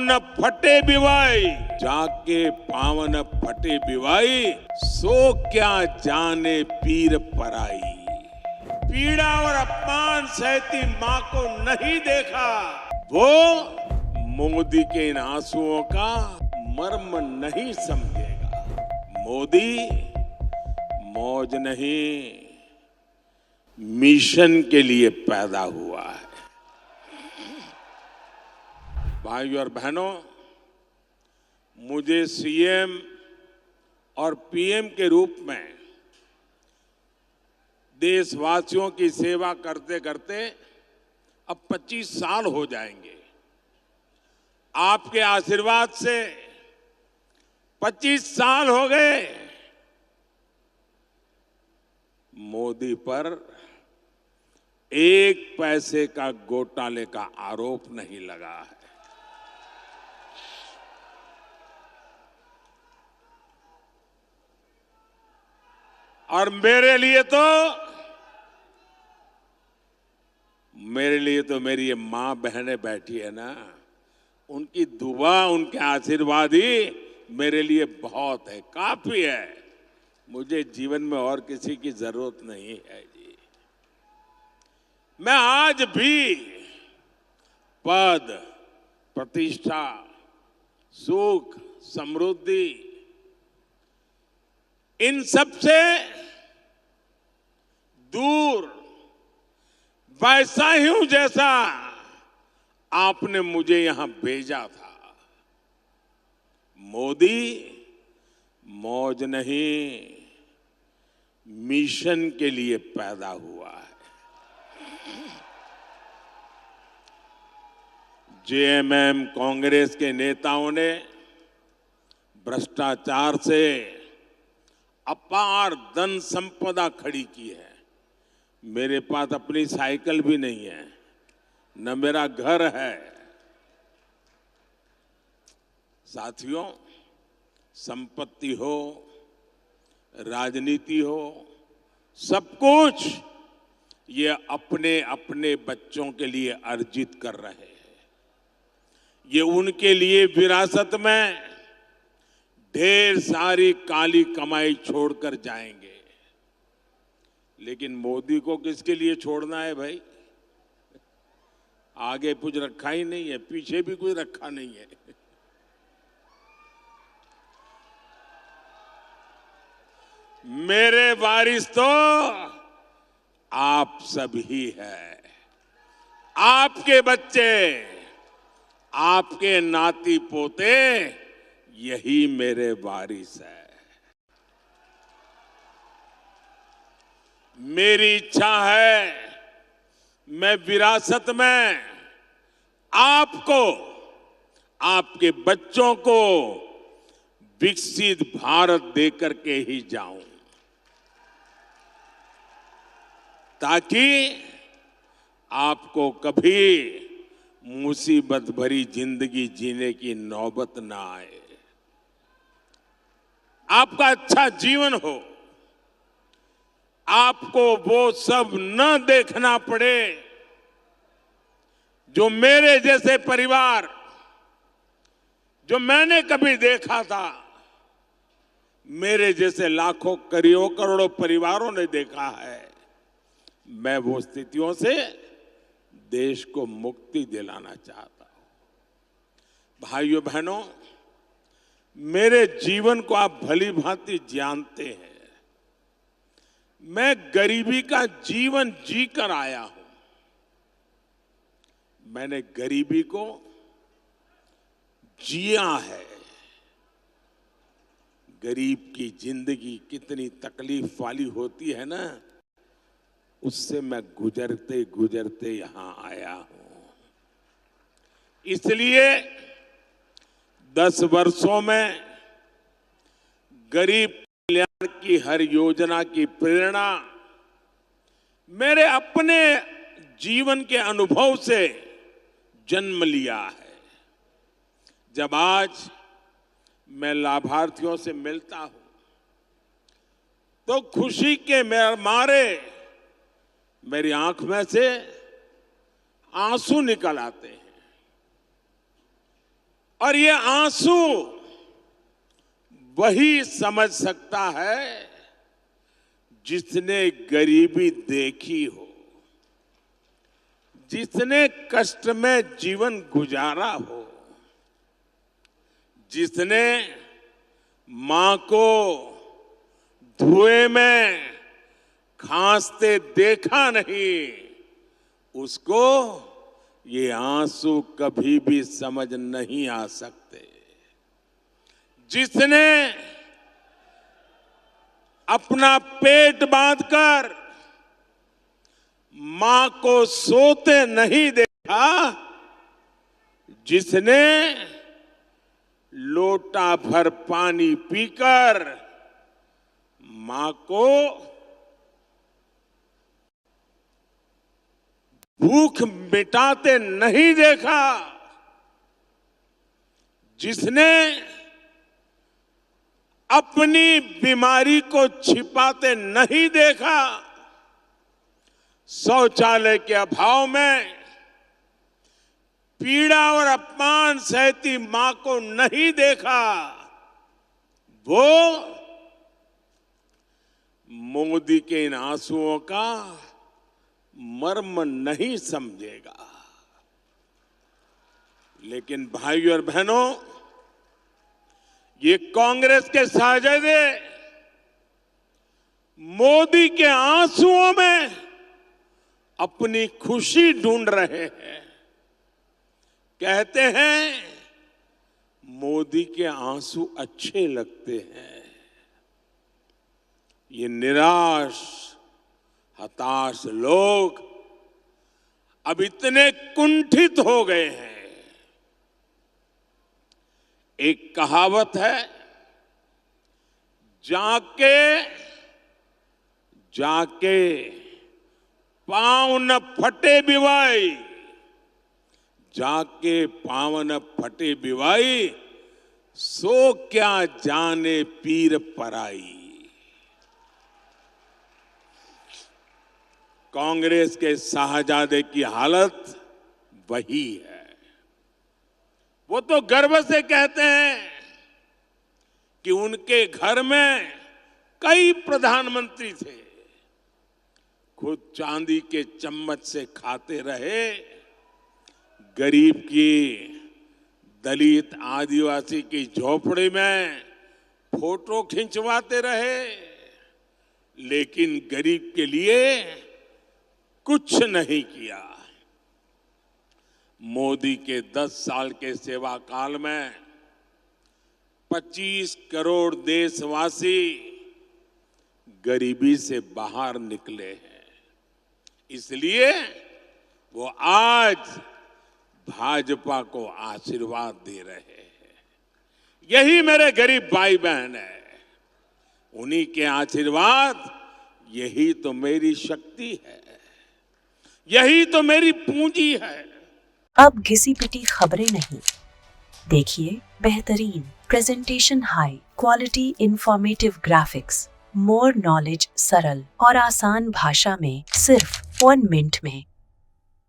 न फटे बिवाई, जाके पाँव न फटे बिवाई, सो क्या जाने पीर पराई। पीड़ा और अपमान सहती मां को नहीं देखा, वो मोदी के इन आंसुओं का मर्म नहीं समझेगा। मोदी मौज नहीं, मिशन के लिए पैदा हुआ है। भाइयों और बहनों, मुझे सीएम और पीएम के रूप में देशवासियों की सेवा करते करते अब 25 साल हो जाएंगे। आपके आशीर्वाद से 25 साल हो गए। मोदी पर एक पैसे का घोटाले का आरोप नहीं लगा है। और मेरे लिए तो मेरी ये मां बहनें बैठी है ना, उनकी दुआ, उनके आशीर्वाद ही मेरे लिए बहुत है, काफी है। मुझे जीवन में और किसी की जरूरत नहीं है जी। मैं आज भी पद, प्रतिष्ठा, सुख, समृद्धि, इन सब से दूर वैसा ही हूं जैसा आपने मुझे यहां भेजा था। मोदी मौज नहीं, मिशन के लिए पैदा हुआ है। जेएमएम कांग्रेस के नेताओं ने भ्रष्टाचार से अपार धन संपदा खड़ी की है। मेरे पास अपनी साइकिल भी नहीं है, न मेरा घर है। साथियों, संपत्ति हो, राजनीति हो, सब कुछ ये अपने अपने बच्चों के लिए अर्जित कर रहे हैं। ये उनके लिए विरासत में ढेर सारी काली कमाई छोड़कर जाएंगे। लेकिन मोदी को किसके लिए छोड़ना है भाई? आगे कुछ रखा ही नहीं है, पीछे भी कुछ रखा नहीं है। मेरे वारिस तो आप सब ही है। आपके बच्चे, आपके नाती पोते, यही मेरे वारिस है। मेरी इच्छा है मैं विरासत में आपको, आपके बच्चों को विकसित भारत देकर के ही जाऊं, ताकि आपको कभी मुसीबत भरी जिंदगी जीने की नौबत ना आए, आपका अच्छा जीवन हो, आपको वो सब न देखना पड़े जो मेरे जैसे परिवार, जो मैंने कभी देखा था, मेरे जैसे लाखों करोड़ों परिवारों ने देखा है। मैं वो स्थितियों से देश को मुक्ति दिलाना चाहता हूं। भाइयों बहनों, मेरे जीवन को आप भली भांति जानते हैं। मैं गरीबी का जीवन जीकर आया हूं। मैंने गरीबी को जिया है। गरीब की जिंदगी कितनी तकलीफ वाली होती है ना, उससे मैं गुजरते गुजरते यहां आया हूं। इसलिए 10 वर्षों में गरीब कल्याण की हर योजना की प्रेरणा मेरे अपने जीवन के अनुभव से जन्म लिया है। जब आज मैं लाभार्थियों से मिलता हूं तो खुशी के मारे मेरी आंख में से आंसू निकल आते हैं। और ये आंसू वही समझ सकता है जिसने गरीबी देखी हो, जिसने कष्ट में जीवन गुजारा हो, जिसने मां को धुएं में खांसते देखा नहीं, उसको ये आंसू कभी भी समझ नहीं आ सकते। जिसने अपना पेट बांधकर मां को सोते नहीं देखा, जिसने लोटा भर पानी पीकर मां को भूख मिटाते नहीं देखा, जिसने अपनी बीमारी को छिपाते नहीं देखा, शौचालय के अभाव में पीड़ा और अपमान सहती मां को नहीं देखा, वो मोदी के इन आंसुओं का मर्म नहीं समझेगा। लेकिन भाइयों और बहनों, ये कांग्रेस के साजिदे मोदी के आंसुओं में अपनी खुशी ढूंढ रहे हैं। कहते हैं मोदी के आंसू अच्छे लगते हैं। ये निराश हताश लोग अब इतने कुंठित हो गए हैं। एक कहावत है, जाके जाके पांव न फटे बिवाई, जाके पांव न फटे बिवाई, सो क्या जाने पीर पराई। कांग्रेस के शाहजादे की हालत वही है। वो तो गर्व से कहते हैं कि उनके घर में कई प्रधानमंत्री थे, खुद चांदी के चम्मच से खाते रहे, गरीब की, दलित आदिवासी की झोपड़ी में फोटो खिंचवाते रहे, लेकिन गरीब के लिए कुछ नहीं किया। मोदी के 10 साल के सेवा काल में 25 करोड़ देशवासी गरीबी से बाहर निकले हैं। इसलिए वो आज भाजपा को आशीर्वाद दे रहे हैं। यही मेरे गरीब भाई बहन है, उन्हीं के आशीर्वाद, यही तो मेरी शक्ति है, यही तो मेरी पूंजी है। अब घिसी पिटी खबरें नहीं, देखिए बेहतरीन presentation, high quality informative graphics, more knowledge, सरल और आसान भाषा में सिर्फ 1 मिनट में।